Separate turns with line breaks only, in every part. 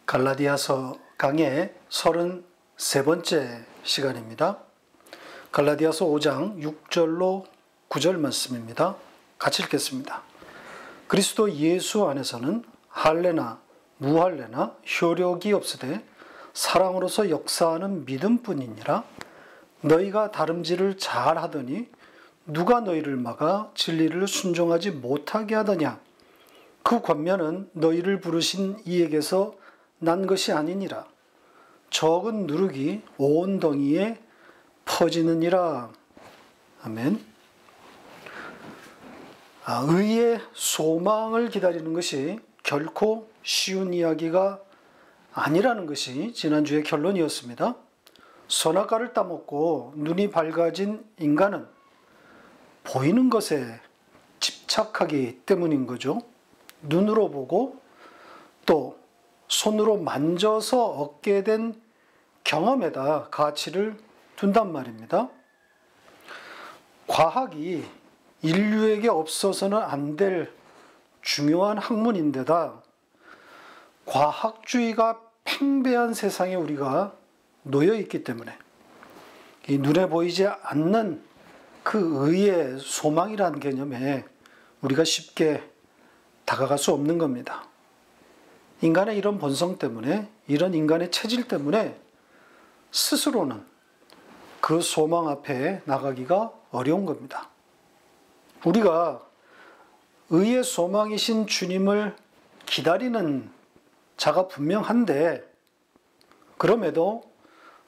갈라디아서 강의 33번째 시간입니다. 갈라디아서 5장 6절로 9절 말씀입니다. 같이 읽겠습니다. 그리스도 예수 안에서는 할례나 무할례나 효력이 없으되 사랑으로서 역사하는 믿음뿐이니라. 너희가 다름질을 잘하더니 누가 너희를 막아 진리를 순종하지 못하게 하더냐. 그 권면은 너희를 부르신 이에게서 난 것이 아니니라. 적은 누룩이 온 덩이에 퍼지느니라. 아멘. 의의 소망을 기다리는 것이 결코 쉬운 이야기가 아니라는 것이 지난주의 결론이었습니다. 선악과를 따먹고 눈이 밝아진 인간은 보이는 것에 집착하기 때문인 거죠. 눈으로 보고 또 손으로 만져서 얻게 된 경험에다 가치를 둔단 말입니다. 과학이 인류에게 없어서는 안 될 중요한 학문인데다 과학주의가 팽배한 세상에 우리가 놓여 있기 때문에 이 눈에 보이지 않는 그 의의 소망이라는 개념에 우리가 쉽게 다가갈 수 없는 겁니다. 인간의 이런 본성 때문에, 이런 인간의 체질 때문에 스스로는 그 소망 앞에 나가기가 어려운 겁니다. 우리가 의의 소망이신 주님을 기다리는 자가 분명한데, 그럼에도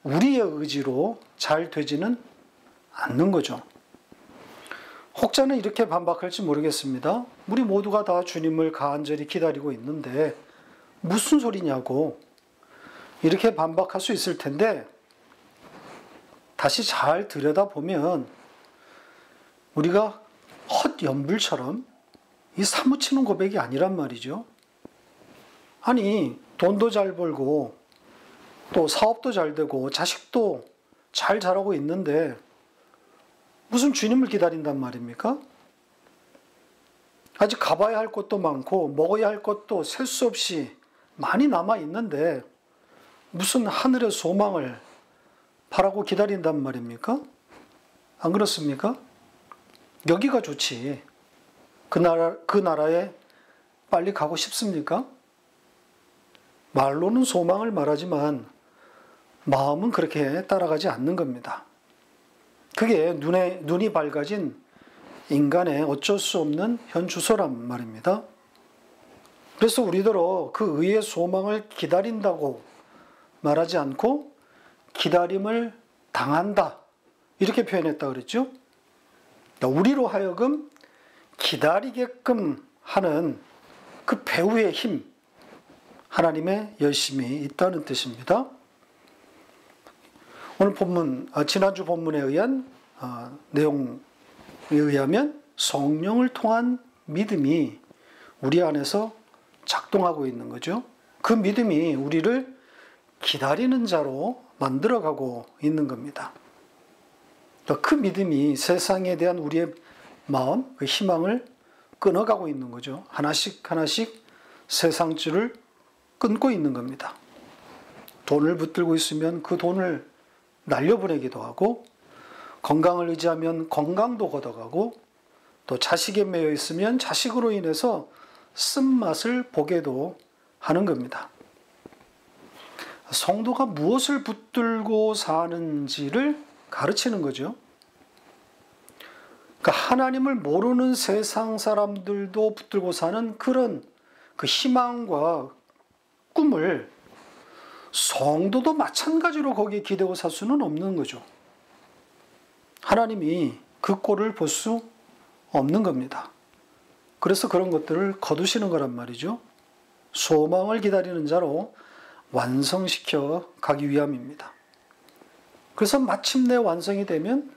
우리의 의지로 잘 되지는 않는 거죠. 혹자는 이렇게 반박할지 모르겠습니다. 우리 모두가 다 주님을 간절히 기다리고 있는데 무슨 소리냐고 이렇게 반박할 수 있을 텐데, 다시 잘 들여다보면 우리가 헛연불처럼 이 사무치는 고백이 아니란 말이죠. 아니, 돈도 잘 벌고 또 사업도 잘 되고 자식도 잘 자라고 있는데 무슨 주님을 기다린단 말입니까? 아직 가봐야 할 곳도 많고 먹어야 할 것도 셀 수 없이 많이 남아 있는데 무슨 하늘의 소망을 바라고 기다린단 말입니까? 안 그렇습니까? 여기가 좋지. 그 나라에 빨리 가고 싶습니까? 말로는 소망을 말하지만 마음은 그렇게 따라가지 않는 겁니다. 그게 눈이 밝아진 인간의 어쩔 수 없는 현주소란 말입니다. 그래서 우리더러 그 의의 소망을 기다린다고 말하지 않고 기다림을 당한다 이렇게 표현했다 그랬죠. 우리로 하여금 기다리게끔 하는 그 배후의 힘, 하나님의 열심이 있다는 뜻입니다. 오늘 본문, 지난주 본문에 의한 내용에 의하면 성령을 통한 믿음이 우리 안에서 작동하고 있는 거죠. 그 믿음이 우리를 기다리는 자로 만들어가고 있는 겁니다. 그 믿음이 세상에 대한 우리의 마음, 그 희망을 끊어가고 있는 거죠. 하나씩 하나씩 세상줄을 끊고 있는 겁니다. 돈을 붙들고 있으면 그 돈을 날려보내기도 하고, 건강을 의지하면 건강도 걷어가고, 또 자식에 매여 있으면 자식으로 인해서 쓴맛을 보게도 하는 겁니다. 성도가 무엇을 붙들고 사는지를 가르치는 거죠. 그러니까 하나님을 모르는 세상 사람들도 붙들고 사는 그런 그 희망과 꿈을 성도도 마찬가지로 거기에 기대고 살 수는 없는 거죠. 하나님이 그 꼴을 볼 수 없는 겁니다. 그래서 그런 것들을 거두시는 거란 말이죠. 소망을 기다리는 자로 완성시켜 가기 위함입니다. 그래서 마침내 완성이 되면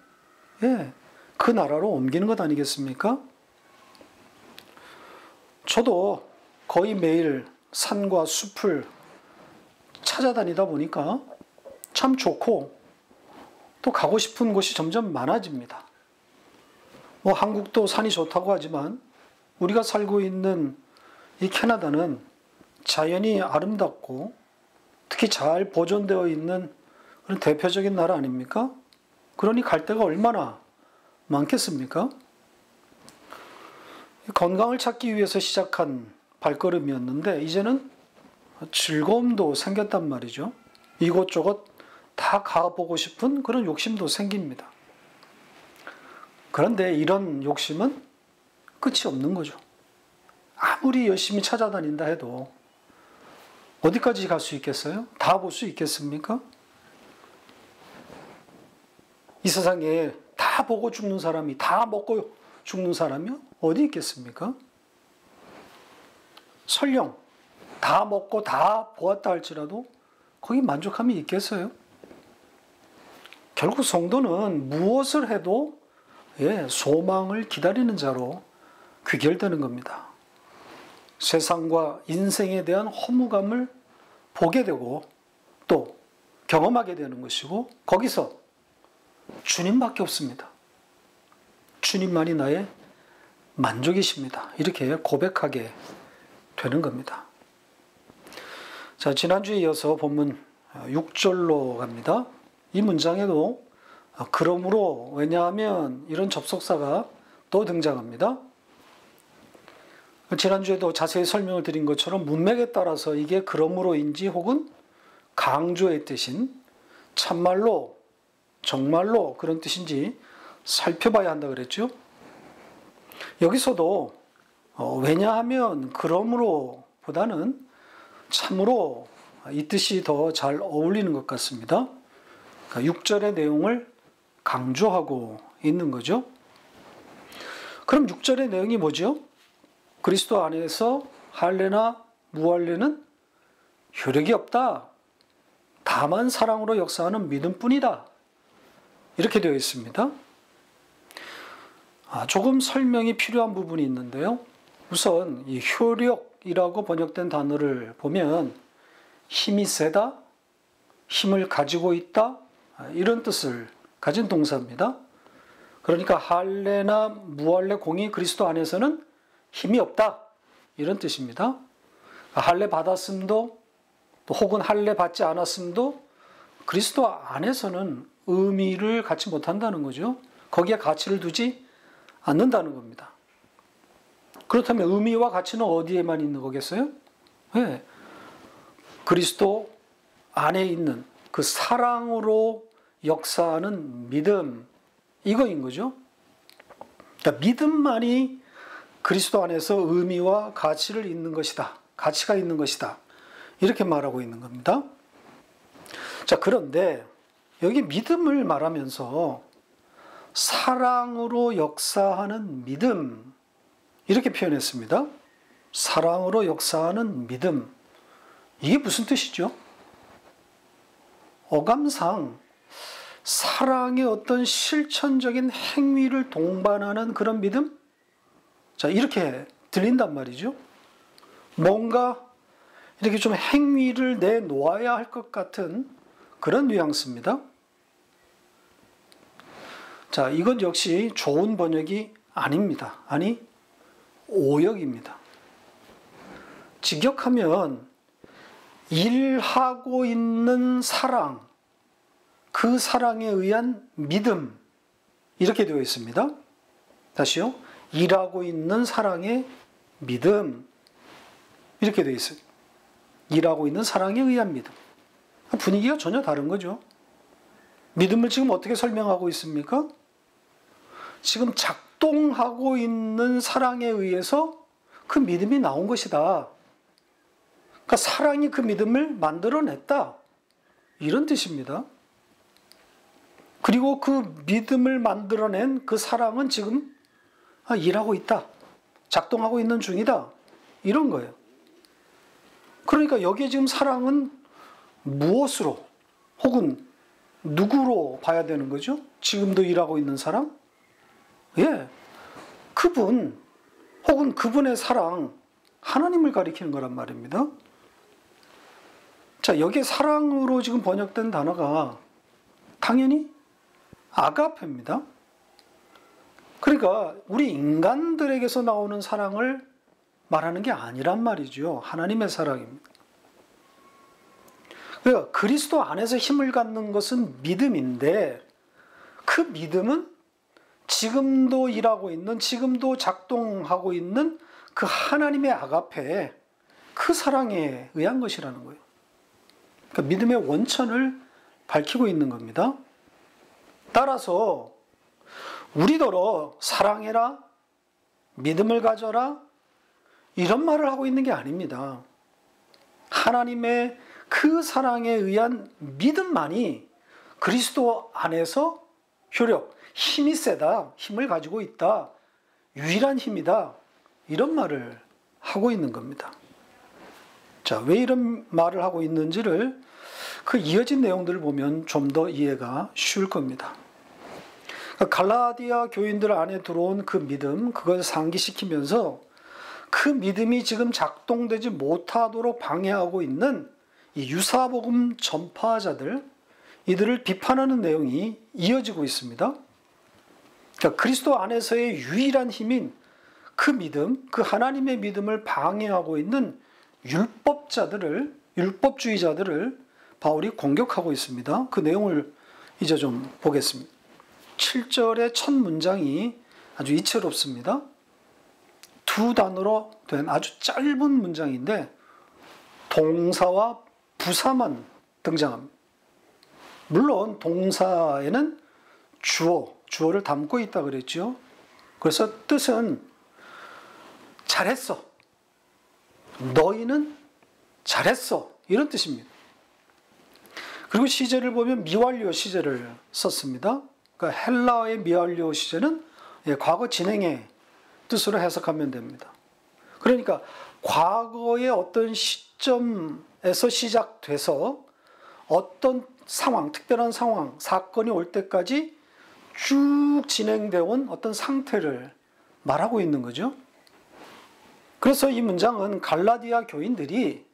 그 나라로 옮기는 것 아니겠습니까? 저도 거의 매일 산과 숲을 찾아다니다 보니까 참 좋고 또 가고 싶은 곳이 점점 많아집니다. 한국도 산이 좋다고 하지만 우리가 살고 있는 이 캐나다는 자연이 아름답고 특히 잘 보존되어 있는 그런 대표적인 나라 아닙니까? 그러니 갈 데가 얼마나 많겠습니까? 건강을 찾기 위해서 시작한 발걸음이었는데 이제는 즐거움도 생겼단 말이죠. 이곳저곳 다 가보고 싶은 그런 욕심도 생깁니다. 그런데 이런 욕심은 끝이 없는 거죠. 아무리 열심히 찾아다닌다 해도 어디까지 갈 수 있겠어요? 다 볼 수 있겠습니까? 이 세상에 다 보고 죽는 사람이, 다 먹고 죽는 사람이 어디 있겠습니까? 설령 다 먹고 다 보았다 할지라도 거기 만족함이 있겠어요? 결국 성도는 무엇을 해도 소망을 기다리는 자로 귀결되는 겁니다. 세상과 인생에 대한 허무감을 보게 되고 또 경험하게 되는 것이고 거기서 주님밖에 없습니다. 주님만이 나의 만족이십니다. 이렇게 고백하게 되는 겁니다. 자, 지난주에 이어서 본문 6절로 갑니다. 이 문장에도 그러므로, 왜냐하면 이런 접속사가 또 등장합니다. 지난주에도 자세히 설명을 드린 것처럼 문맥에 따라서 이게 그러므로인지 혹은 강조의 뜻인 참말로, 정말로 그런 뜻인지 살펴봐야 한다 그랬죠. 여기서도 왜냐하면 그러므로 보다는 참으로 이 뜻이 더 잘 어울리는 것 같습니다. 그러니까 6절의 내용을 강조하고 있는 거죠. 그럼 6절의 내용이 뭐죠? 그리스도 안에서 할례나 무할례는 효력이 없다. 다만 사랑으로 역사하는 믿음뿐이다. 이렇게 되어 있습니다. 조금 설명이 필요한 부분이 있는데요. 우선 이 효력이라고 번역된 단어를 보면 힘이 세다, 힘을 가지고 있다, 이런 뜻을 가진 동사입니다. 그러니까 할례나 무할례 공의 그리스도 안에서는 힘이 없다, 이런 뜻입니다. 할례 받았음도 또 혹은 할례 받지 않았음도 그리스도 안에서는 의미를 갖지 못한다는 거죠. 거기에 가치를 두지 않는다는 겁니다. 그렇다면 의미와 가치는 어디에만 있는 거겠어요? 네. 그리스도 안에 있는 그 사랑으로 역사하는 믿음, 이거인 거죠. 그러니까 믿음만이 그리스도 안에서 의미와 가치를 있는 것이다. 가치가 있는 것이다. 이렇게 말하고 있는 겁니다. 자, 그런데 여기 믿음을 말하면서 사랑으로 역사하는 믿음, 이렇게 표현했습니다. 사랑으로 역사하는 믿음. 이게 무슨 뜻이죠? 어감상 사랑의 어떤 실천적인 행위를 동반하는 그런 믿음? 자, 이렇게 들린단 말이죠. 뭔가 이렇게 좀 행위를 내놓아야 할 것 같은 그런 뉘앙스입니다. 자, 이건 역시 좋은 번역이 아닙니다. 아니, 오역입니다. 직역하면 일하고 있는 사랑, 그 사랑에 의한 믿음, 이렇게 되어 있습니다. 다시요. 일하고 있는 사랑의 믿음, 이렇게 되어 있어요. 일하고 있는 사랑에 의한 믿음. 분위기가 전혀 다른 거죠. 믿음을 지금 어떻게 설명하고 있습니까? 지금 작동하고 있는 사랑에 의해서 그 믿음이 나온 것이다. 그러니까 사랑이 그 믿음을 만들어냈다. 이런 뜻입니다. 그리고 그 믿음을 만들어낸 그 사랑은 지금 일하고 있다. 작동하고 있는 중이다. 이런 거예요. 그러니까 여기에 지금 사랑은 무엇으로 혹은 누구로 봐야 되는 거죠? 지금도 일하고 있는 사람? 예, 그분 혹은 그분의 사랑, 하나님을 가리키는 거란 말입니다. 자, 여기에 사랑으로 지금 번역된 단어가 당연히 아가페입니다. 그러니까 우리 인간들에게서 나오는 사랑을 말하는 게 아니란 말이죠. 하나님의 사랑입니다. 그러니까 그리스도 안에서 힘을 갖는 것은 믿음인데 그 믿음은 지금도 일하고 있는, 지금도 작동하고 있는 그 하나님의 아가페, 그 사랑에 의한 것이라는 거예요. 그러니까 믿음의 원천을 밝히고 있는 겁니다. 따라서 우리더러 사랑해라, 믿음을 가져라, 이런 말을 하고 있는 게 아닙니다. 하나님의 그 사랑에 의한 믿음만이 그리스도 안에서 효력, 힘이 세다, 힘을 가지고 있다, 유일한 힘이다, 이런 말을 하고 있는 겁니다. 자, 왜 이런 말을 하고 있는지를 그 이어진 내용들을 보면 좀 더 이해가 쉬울 겁니다. 갈라디아 교인들 안에 들어온 그 믿음, 그걸 상기시키면서 그 믿음이 지금 작동되지 못하도록 방해하고 있는 이 유사복음 전파자들, 이들을 비판하는 내용이 이어지고 있습니다. 그러니까 그리스도 안에서의 유일한 힘인 그 믿음, 그 하나님의 믿음을 방해하고 있는 율법주의자들을 바울이 공격하고 있습니다. 그 내용을 이제 좀 보겠습니다. 7절의 첫 문장이 아주 이채롭습니다. 두 단어로 된 아주 짧은 문장인데 동사와 부사만 등장합니다. 물론 동사에는 주어를 담고 있다 그랬죠. 그래서 뜻은 잘했어, 너희는 잘했어, 이런 뜻입니다. 그리고 시제를 보면 미완료 시제를 썼습니다. 그러니까 헬라어의 미완료 시제는 과거 진행의 뜻으로 해석하면 됩니다. 그러니까 과거의 어떤 시점에서 시작돼서 어떤 상황, 특별한 상황, 사건이 올 때까지 쭉 진행되어 온 어떤 상태를 말하고 있는 거죠. 그래서 이 문장은 갈라디아 교인들이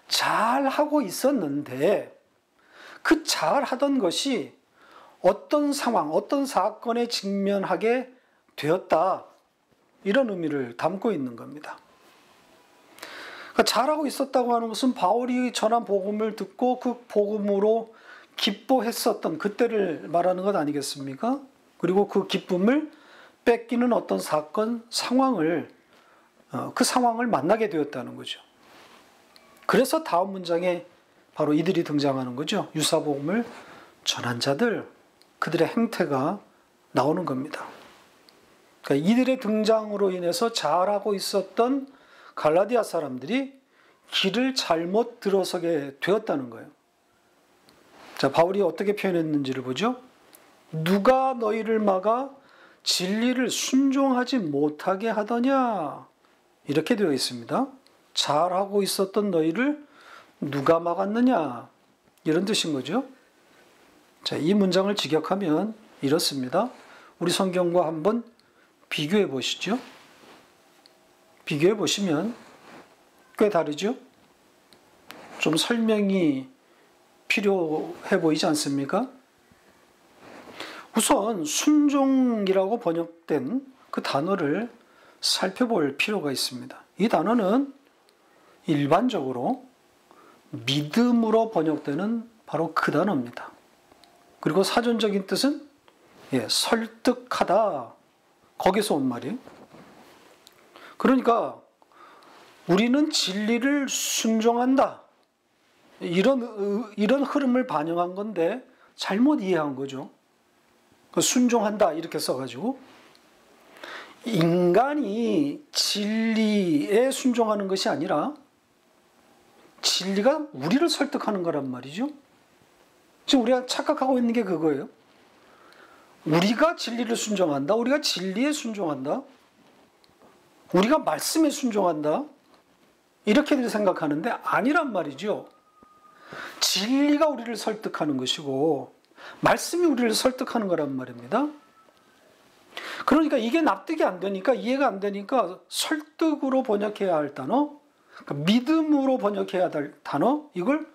잘하고 있었는데 그 잘하던 것이 어떤 상황, 어떤 사건에 직면하게 되었다, 이런 의미를 담고 있는 겁니다. 그러니까 잘하고 있었다고 하는 것은 바울이 전한 복음을 듣고 그 복음으로 기뻐했었던 그때를 말하는 것 아니겠습니까? 그리고 그 기쁨을 뺏기는 어떤 사건, 상황을 그 상황을 만나게 되었다는 거죠. 그래서 다음 문장에 바로 이들이 등장하는 거죠. 유사복음을 전한 자들, 그들의 행태가 나오는 겁니다. 그러니까 이들의 등장으로 인해서 잘하고 있었던 갈라디아 사람들이 길을 잘못 들어서게 되었다는 거예요. 자, 바울이 어떻게 표현했는지를 보죠. 누가 너희를 막아 진리를 순종하지 못하게 하더냐, 이렇게 되어 있습니다. 잘하고 있었던 너희를 누가 막았느냐, 이런 뜻인 거죠. 자, 이 문장을 직역하면 이렇습니다. 우리 성경과 한번 비교해 보시죠. 비교해 보시면 꽤 다르죠? 좀 설명이 필요해 보이지 않습니까? 우선 순종이라고 번역된 그 단어를 살펴볼 필요가 있습니다. 이 단어는 일반적으로 믿음으로 번역되는 바로 그 단어입니다. 그리고 사전적인 뜻은 설득하다, 거기서 온 말이에요. 그러니까 우리는 진리를 순종한다, 이런 흐름을 반영한 건데 잘못 이해한 거죠. 순종한다 이렇게 써가지고 인간이 진리에 순종하는 것이 아니라 진리가 우리를 설득하는 거란 말이죠. 지금 우리가 착각하고 있는 게 그거예요. 우리가 진리를 순종한다, 우리가 진리에 순종한다, 우리가 말씀에 순종한다, 이렇게들 생각하는데 아니란 말이죠. 진리가 우리를 설득하는 것이고 말씀이 우리를 설득하는 거란 말입니다. 그러니까 이게 납득이 안 되니까, 이해가 안 되니까 설득으로 번역해야 할 단어, 그러니까 믿음으로 번역해야 할 단어, 이걸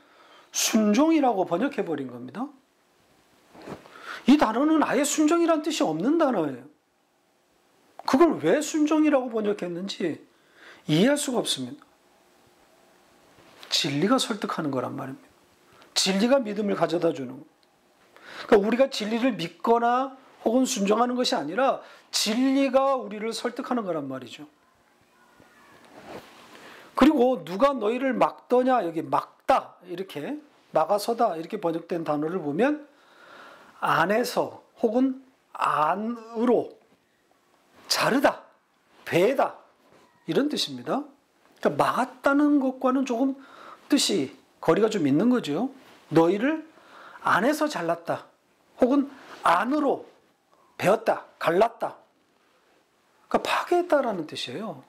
순종이라고 번역해버린 겁니다. 이 단어는 아예 순종이란 뜻이 없는 단어예요. 그걸 왜 순종이라고 번역했는지 이해할 수가 없습니다. 진리가 설득하는 거란 말입니다. 진리가 믿음을 가져다 주는 거예요. 그러니까 우리가 진리를 믿거나 혹은 순종하는 것이 아니라 진리가 우리를 설득하는 거란 말이죠. 그리고 누가 너희를 막더냐, 여기 막다 이렇게 나가서다 이렇게 번역된 단어를 보면 안에서 혹은 안으로 자르다, 베다 이런 뜻입니다. 그러니까 막았다는 것과는 조금 뜻이 거리가 좀 있는 거죠. 너희를 안에서 잘랐다 혹은 안으로 베었다, 갈랐다. 그러니까 파괴했다라는 뜻이에요.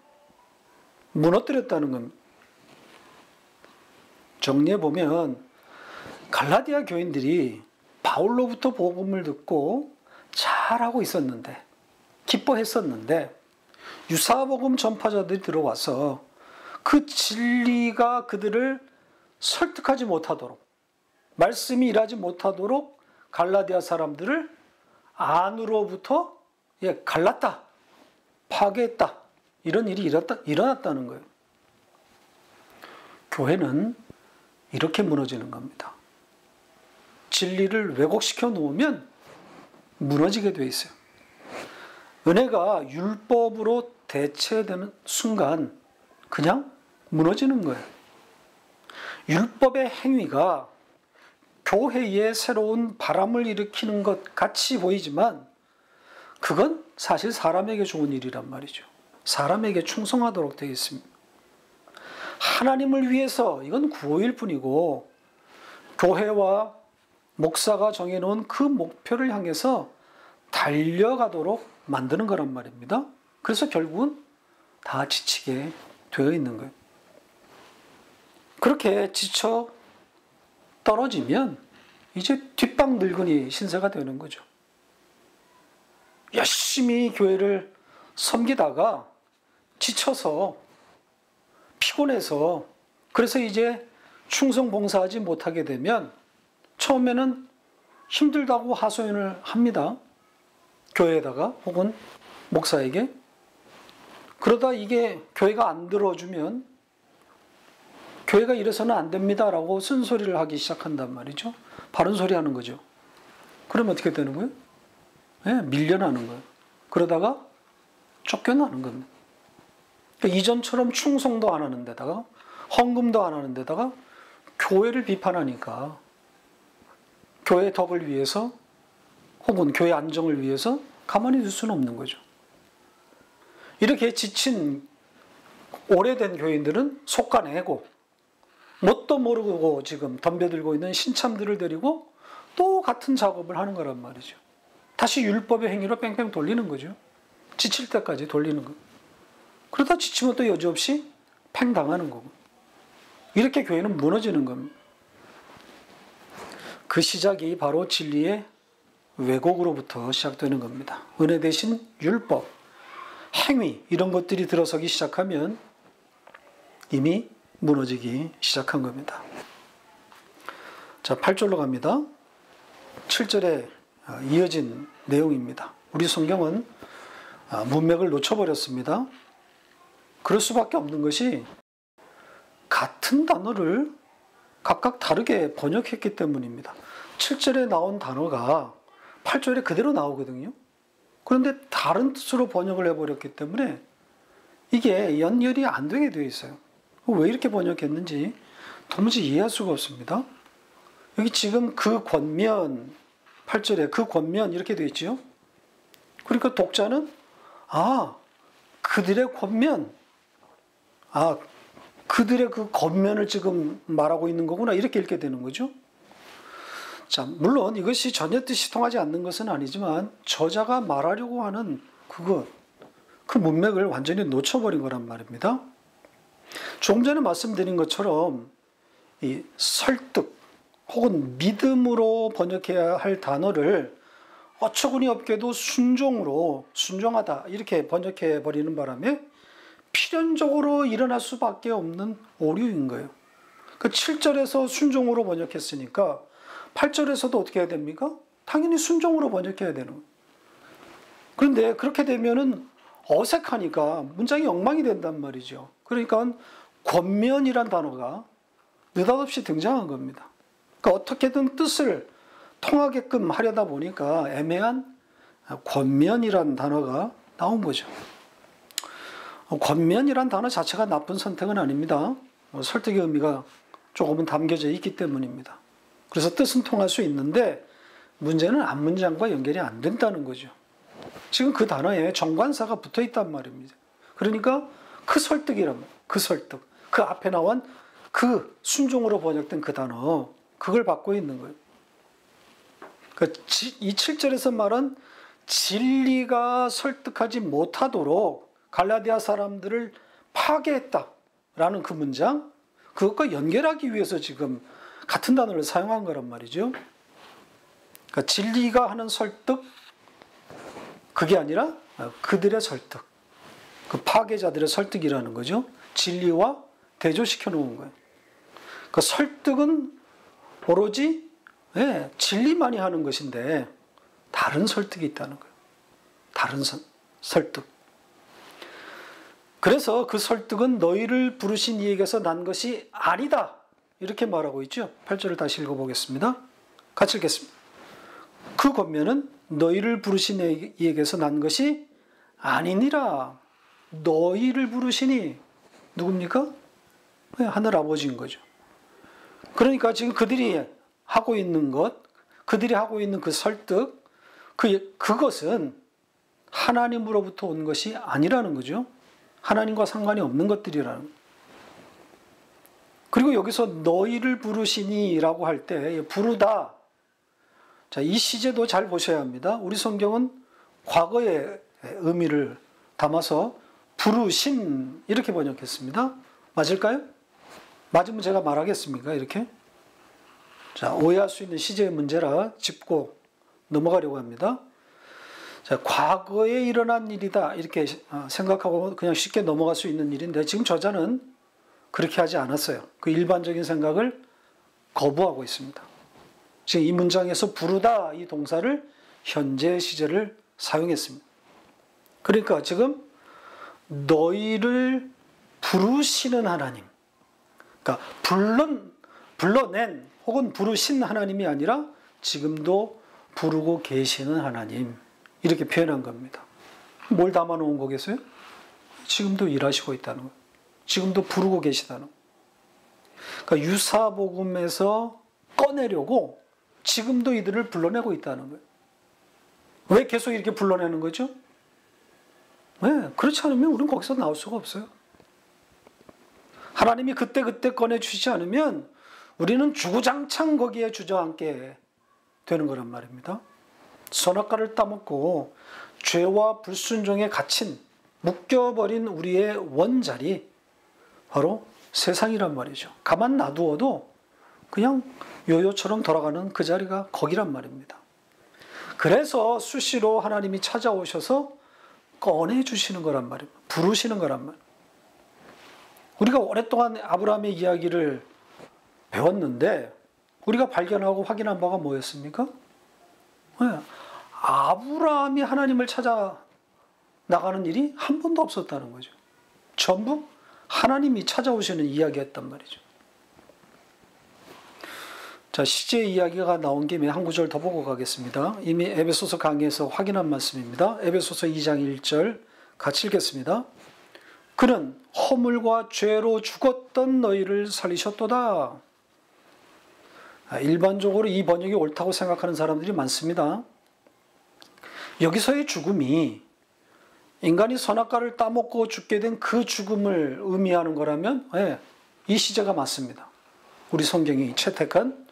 무너뜨렸다는 겁니다. 정리해보면 갈라디아 교인들이 바울로부터 복음을 듣고 잘하고 있었는데, 기뻐했었는데 유사복음 전파자들이 들어와서 그 진리가 그들을 설득하지 못하도록, 말씀이 일하지 못하도록 갈라디아 사람들을 안으로부터 갈랐다, 파괴했다, 이런 일이 일어났다는 거예요. 교회는 이렇게 무너지는 겁니다. 진리를 왜곡시켜 놓으면 무너지게 돼 있어요. 은혜가 율법으로 대체되는 순간 그냥 무너지는 거예요. 율법의 행위가 교회에 새로운 바람을 일으키는 것 같이 보이지만 그건 사실 사람에게 좋은 일이란 말이죠. 사람에게 충성하도록 되어 있습니다. 하나님을 위해서 이건 구호일 뿐이고 교회와 목사가 정해놓은 그 목표를 향해서 달려가도록 만드는 거란 말입니다. 그래서 결국은 다 지치게 되어 있는 거예요. 그렇게 지쳐 떨어지면 이제 뒷방 늙은이 신세가 되는 거죠. 열심히 교회를 섬기다가 지쳐서 피곤해서 그래서 이제 충성 봉사하지 못하게 되면 처음에는 힘들다고 하소연을 합니다. 교회에다가 혹은 목사에게. 그러다 이게 교회가 안 들어주면 교회가 이래서는 안 됩니다라고 쓴소리를 하기 시작한단 말이죠. 바른 소리 하는 거죠. 그러면 어떻게 되는 거예요? 네, 밀려나는 거예요. 그러다가 쫓겨나는 겁니다. 그러니까 이전처럼 충성도 안 하는 데다가 헌금도 안 하는 데다가 교회를 비판하니까 교회의 덕을 위해서 혹은 교회 안정을 위해서 가만히 둘 수는 없는 거죠. 이렇게 지친 오래된 교인들은 속가내고 뭣도 모르고 지금 덤벼들고 있는 신참들을 데리고 또 같은 작업을 하는 거란 말이죠. 다시 율법의 행위로 뺑뺑 돌리는 거죠. 지칠 때까지 돌리는 거. 그러다 지치면 또 여지없이 팽당하는 거고. 이렇게 교회는 무너지는 겁니다. 그 시작이 바로 진리의 왜곡으로부터 시작되는 겁니다. 은혜 대신 율법, 행위 이런 것들이 들어서기 시작하면 이미 무너지기 시작한 겁니다. 자, 8절로 갑니다. 7절에 이어진 내용입니다. 우리 성경은 문맥을 놓쳐버렸습니다. 그럴 수밖에 없는 것이 같은 단어를 각각 다르게 번역했기 때문입니다. 7절에 나온 단어가 8절에 그대로 나오거든요. 그런데 다른 뜻으로 번역을 해버렸기 때문에 이게 연결이 안 되게 되어 있어요. 왜 이렇게 번역했는지 도무지 이해할 수가 없습니다. 여기 지금 그 권면, 8절에 그 권면 이렇게 되어 있죠. 그러니까 독자는 그들의 권면, 그들의 그 권면을 지금 말하고 있는 거구나 이렇게 읽게 되는 거죠. 자, 물론 이것이 전혀 뜻이 통하지 않는 것은 아니지만 저자가 말하려고 하는 그 문맥을 완전히 놓쳐버린 거란 말입니다. 조금 전에 말씀드린 것처럼 이 설득 혹은 믿음으로 번역해야 할 단어를 어처구니 없게도 순종하다 이렇게 번역해 버리는 바람에 필연적으로 일어날 수밖에 없는 오류인 거예요. 그 7절에서 순종으로 번역했으니까 8절에서도 어떻게 해야 됩니까? 당연히 순종으로 번역해야 되는 거예요. 그런데 그렇게 되면은 어색하니까 문장이 엉망이 된단 말이죠. 그러니까 권면이란 단어가 느닷없이 등장한 겁니다. 그러니까 어떻게든 뜻을 통하게끔 하려다 보니까 애매한 권면이란 단어가 나온 거죠. 권면이란 단어 자체가 나쁜 선택은 아닙니다. 설득의 의미가 조금은 담겨져 있기 때문입니다. 그래서 뜻은 통할 수 있는데 문제는 앞문장과 연결이 안 된다는 거죠. 지금 그 단어에 정관사가 붙어 있단 말입니다. 그러니까 그 설득이란 말이에요. 그 설득. 그 앞에 나온 그 순종으로 번역된 그 단어, 그걸 받고 있는 거예요. 그러니까 이 7절에서 말한 진리가 설득하지 못하도록 갈라디아 사람들을 파괴했다라는 그 문장, 그것과 연결하기 위해서 지금 같은 단어를 사용한 거란 말이죠. 그러니까 진리가 하는 설득, 그게 아니라 그들의 설득, 그 파괴자들의 설득이라는 거죠. 진리와 대조시켜 놓은 거예요. 그 설득은 오로지 진리만이 하는 것인데 다른 설득이 있다는 거예요. 다른 설득. 그래서 그 설득은 너희를 부르신 이에게서 난 것이 아니다. 이렇게 말하고 있죠. 8절을 다시 읽어보겠습니다. 같이 읽겠습니다. 그 권면은 너희를 부르신 이에게서 난 것이 아니니라. 너희를 부르시니 누굽니까? 하늘 아버지인 거죠. 그러니까 지금 그들이 하고 있는 것, 그들이 하고 있는 그 설득, 그것은 하나님으로부터 온 것이 아니라는 거죠. 하나님과 상관이 없는 것들이라는 거예요. 그리고 여기서 너희를 부르시니라고 할 때 부르다. 자, 이 시제도 잘 보셔야 합니다. 우리 성경은 과거의 의미를 담아서 부르신 이렇게 번역했습니다. 맞을까요? 맞으면 제가 말하겠습니까? 이렇게? 자, 오해할 수 있는 시제의 문제라 짚고 넘어가려고 합니다. 자, 과거에 일어난 일이다 이렇게 생각하고 그냥 쉽게 넘어갈 수 있는 일인데 지금 저자는 그렇게 하지 않았어요. 그 일반적인 생각을 거부하고 있습니다. 지금 이 문장에서 부르다 이 동사를 현재 시제를 사용했습니다. 그러니까 지금 너희를 부르시는 하나님, 그러니까 불러낸 혹은 부르신 하나님이 아니라 지금도 부르고 계시는 하나님, 이렇게 표현한 겁니다. 뭘 담아놓은 거겠어요? 지금도 일하시고 있다는 거예요. 지금도 부르고 계시다는 거예요. 그러니까 유사복음에서 꺼내려고 지금도 이들을 불러내고 있다는 거예요. 왜 계속 이렇게 불러내는 거죠? 네, 그렇지 않으면 우리는 거기서 나올 수가 없어요. 하나님이 그때그때 꺼내주시지 않으면 우리는 주구장창 거기에 주저앉게 되는 거란 말입니다. 선악과를 따먹고 죄와 불순종에 갇힌 묶여버린 우리의 원자리, 바로 세상이란 말이죠. 가만 놔두어도 그냥 요요처럼 돌아가는 그 자리가 거기란 말입니다. 그래서 수시로 하나님이 찾아오셔서 꺼내주시는 거란 말입니다. 부르시는 거란 말입니다. 우리가 오랫동안 아브라함의 이야기를 배웠는데 우리가 발견하고 확인한 바가 뭐였습니까? 아브라함이 하나님을 찾아 나가는 일이 한 번도 없었다는 거죠. 전부 하나님이 찾아오시는 이야기였단 말이죠. 자, 시제 이야기가 나온 김에 한 구절 더 보고 가겠습니다. 이미 에베소서 강의에서 확인한 말씀입니다. 에베소서 2장 1절 같이 읽겠습니다. 그는 허물과 죄로 죽었던 너희를 살리셨도다. 일반적으로 이 번역이 옳다고 생각하는 사람들이 많습니다. 여기서의 죽음이 인간이 선악과를 따먹고 죽게 된 그 죽음을 의미하는 거라면 이 시제가 맞습니다. 우리 성경이 채택한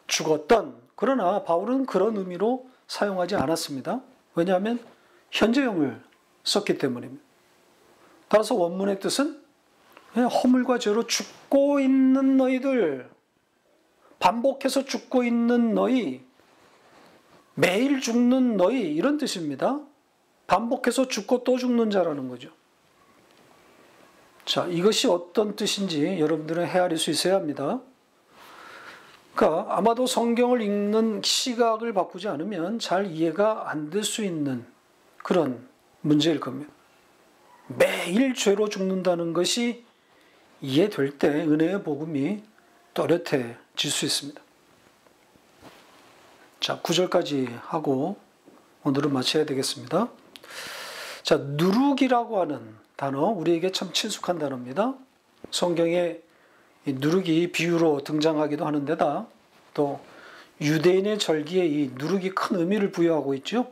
죽었던, 그러나 바울은 그런 의미로 사용하지 않았습니다. 왜냐하면 현재형을 썼기 때문입니다. 따라서 원문의 뜻은 허물과 죄로 죽고 있는 너희들, 반복해서 죽고 있는 너희, 매일 죽는 너희, 이런 뜻입니다. 반복해서 죽고 또 죽는 자라는 거죠. 자, 이것이 어떤 뜻인지 여러분들은 헤아릴 수 있어야 합니다. 그러니까 아마도 성경을 읽는 시각을 바꾸지 않으면 잘 이해가 안 될 수 있는 그런 문제일 겁니다. 매일 죄로 죽는다는 것이 이해될 때 은혜의 복음이 또렷해질 수 있습니다. 자, 9절까지 하고 오늘은 마쳐야 되겠습니다. 자, 누룩이라고 하는 단어, 우리에게 참 친숙한 단어입니다. 성경에 이 누룩이 비유로 등장하기도 하는데다 또 유대인의 절기에 이 누룩이 큰 의미를 부여하고 있죠.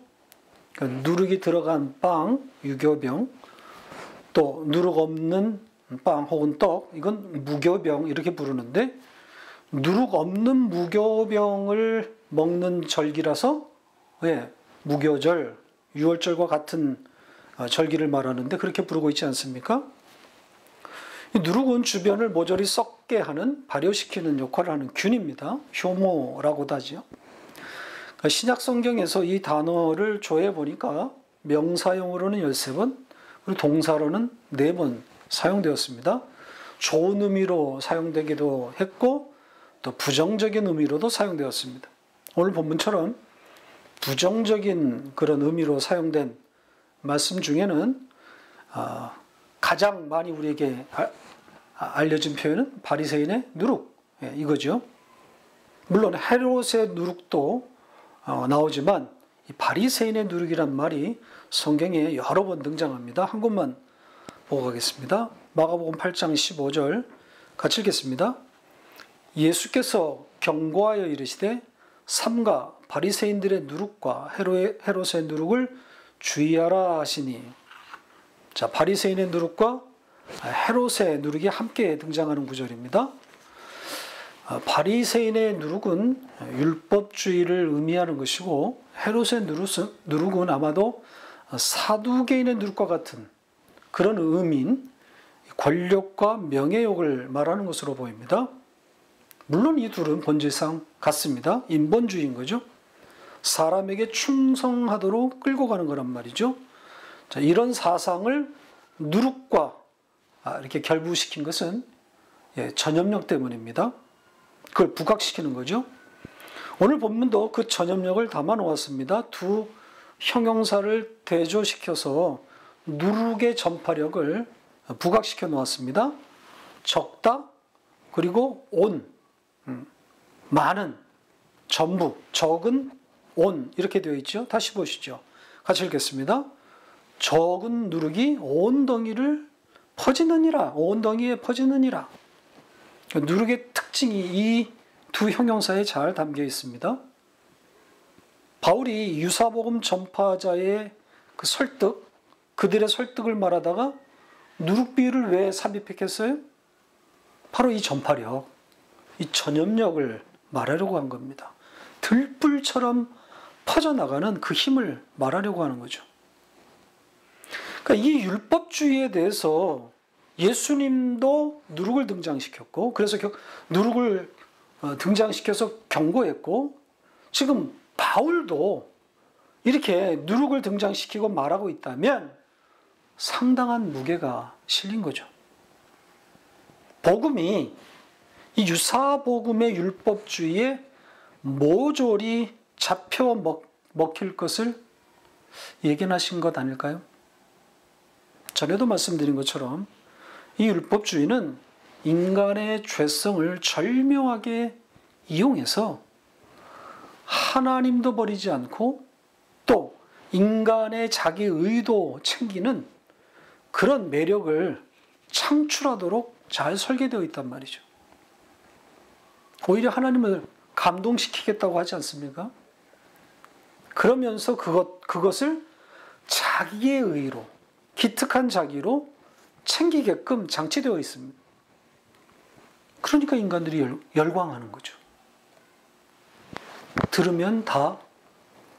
그러니까 누룩이 들어간 빵, 유교병, 또 누룩 없는 빵 혹은 떡, 이건 무교병 이렇게 부르는데 누룩 없는 무교병을 먹는 절기라서 무교절, 유월절과 같은 절기를 말하는데 그렇게 부르고 있지 않습니까? 이 누룩은 주변을 모조리 썩게 하는, 발효시키는 역할을 하는 균입니다. 효모라고도 하죠. 신약 성경에서 이 단어를 조회해 보니까 명사용으로는 13번, 그리고 동사로는 4번 사용되었습니다. 좋은 의미로 사용되기도 했고 또 부정적인 의미로도 사용되었습니다. 오늘 본문처럼 부정적인 그런 의미로 사용된 말씀 중에는 가장 많이 우리에게 알려진 표현은 바리새인의 누룩, 이거죠. 물론 헤롯의 누룩도 나오지만 이 바리새인의 누룩이란 말이 성경에 여러 번 등장합니다. 한 곳만 보고 가겠습니다. 마가복음 8장 15절 같이 읽겠습니다. 예수께서 경고하여 이르시되 삼가 바리새인들의 누룩과 헤롯의 누룩을 주의하라 하시니, 자, 바리새인의 누룩과 헤롯의 누룩이 함께 등장하는 구절입니다. 바리새인의 누룩은 율법주의를 의미하는 것이고 헤롯의 누룩은 아마도 사두개인의 누룩과 같은 그런 의미인 권력과 명예욕을 말하는 것으로 보입니다. 물론 이 둘은 본질상 같습니다. 인본주의인 거죠. 사람에게 충성하도록 끌고 가는 거란 말이죠. 자, 이런 사상을 누룩과 이렇게 결부시킨 것은 전염력 때문입니다. 그걸 부각시키는 거죠. 오늘 본문도 그 전염력을 담아 놓았습니다. 두 형용사를 대조시켜서 누룩의 전파력을 부각시켜 놓았습니다. 적다, 그리고 온, 많은, 전부, 적은, 온 이렇게 되어 있죠. 다시 보시죠. 같이 읽겠습니다. 적은 누룩이 온 덩이를 퍼지느니라, 온 덩이에 퍼지느니라. 누룩의 특징이 이 두 형용사에 잘 담겨 있습니다. 바울이 유사복음 전파자의 그 설득, 그들의 설득을 말하다가 누룩 비유를 왜 삽입했겠어요? 바로 이 전파력, 이 전염력을 말하려고 한 겁니다. 들불처럼 퍼져나가는 그 힘을 말하려고 하는 거죠. 그러니까 이 율법주의에 대해서 예수님도 누룩을 등장시켰고, 그래서 누룩을 등장시켜서 경고했고, 지금 바울도 이렇게 누룩을 등장시키고 말하고 있다면 상당한 무게가 실린 거죠. 복음이 이 유사복음의 율법주의에 모조리 잡혀 먹힐 것을 예견하신 것 아닐까요? 전에도 말씀드린 것처럼 이 율법주의는 인간의 죄성을 절묘하게 이용해서 하나님도 버리지 않고 또 인간의 자기 의도 챙기는 그런 매력을 창출하도록 잘 설계되어 있단 말이죠. 오히려 하나님을 감동시키겠다고 하지 않습니까? 그러면서 그것을 자기의 의로, 기특한 자기로 챙기게끔 장치되어 있습니다. 그러니까 인간들이 열광하는 거죠. 들으면 다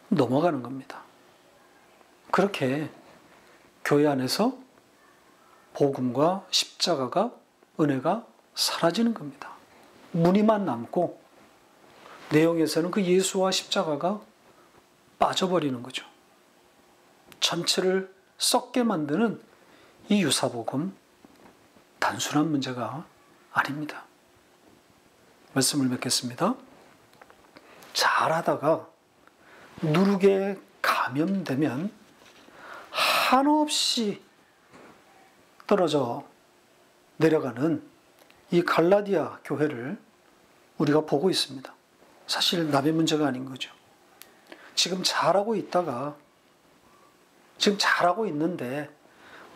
넘어가는 겁니다. 그렇게 교회 안에서 복음과 십자가가, 은혜가 사라지는 겁니다. 무늬만 남고 내용에서는 그 예수와 십자가가 빠져버리는 거죠. 전체를 썩게 만드는 이 유사복음, 단순한 문제가 아닙니다. 말씀을 맺겠습니다. 잘하다가 누룩에 감염되면 한없이 떨어져 내려가는 이 갈라디아 교회를 우리가 보고 있습니다. 사실 남의 문제가 아닌 거죠. 지금 잘하고 있다가 지금 잘하고 있는데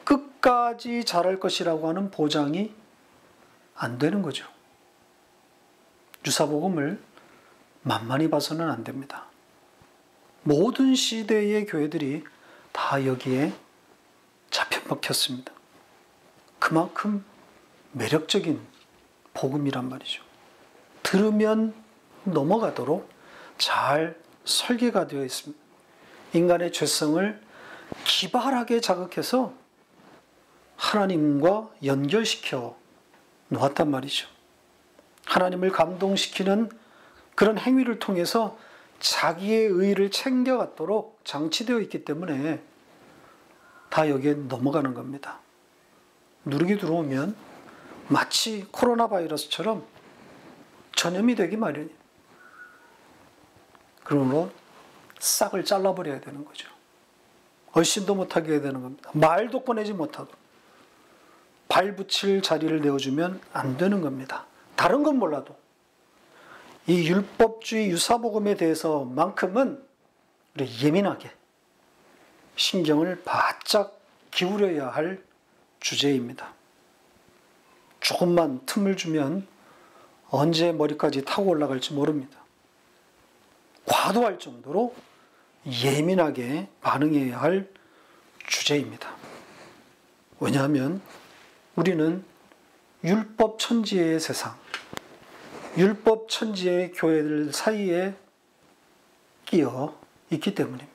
끝까지 잘할 것이라고 하는 보장이 안 되는 거죠. 유사복음을 만만히 봐서는 안 됩니다. 모든 시대의 교회들이 다 여기에 잡혀먹혔습니다. 그만큼 매력적인 복음이란 말이죠. 들으면 넘어가도록 잘 설계가 되어 있습니다. 인간의 죄성을 기발하게 자극해서 하나님과 연결시켜 놓았단 말이죠. 하나님을 감동시키는 그런 행위를 통해서 자기의 의의를 챙겨갔도록 장치되어 있기 때문에 다 여기에 넘어가는 겁니다. 누르게 들어오면 마치 코로나 바이러스처럼 전염이 되기 마련이에요. 그러므로 싹을 잘라버려야 되는 거죠. 얼씬도 못하게 해야 되는 겁니다. 말도 꺼내지 못하도록. 발 붙일 자리를 내어주면 안 되는 겁니다. 다른 건 몰라도 이 율법주의 유사복음에 대해서만큼은 우리 예민하게 신경을 바짝 기울여야 할 주제입니다. 조금만 틈을 주면 언제 머리까지 타고 올라갈지 모릅니다. 과도할 정도로 예민하게 반응해야 할 주제입니다. 왜냐하면 우리는 율법 천지의 세상, 율법 천지의 교회들 사이에 끼어 있기 때문입니다.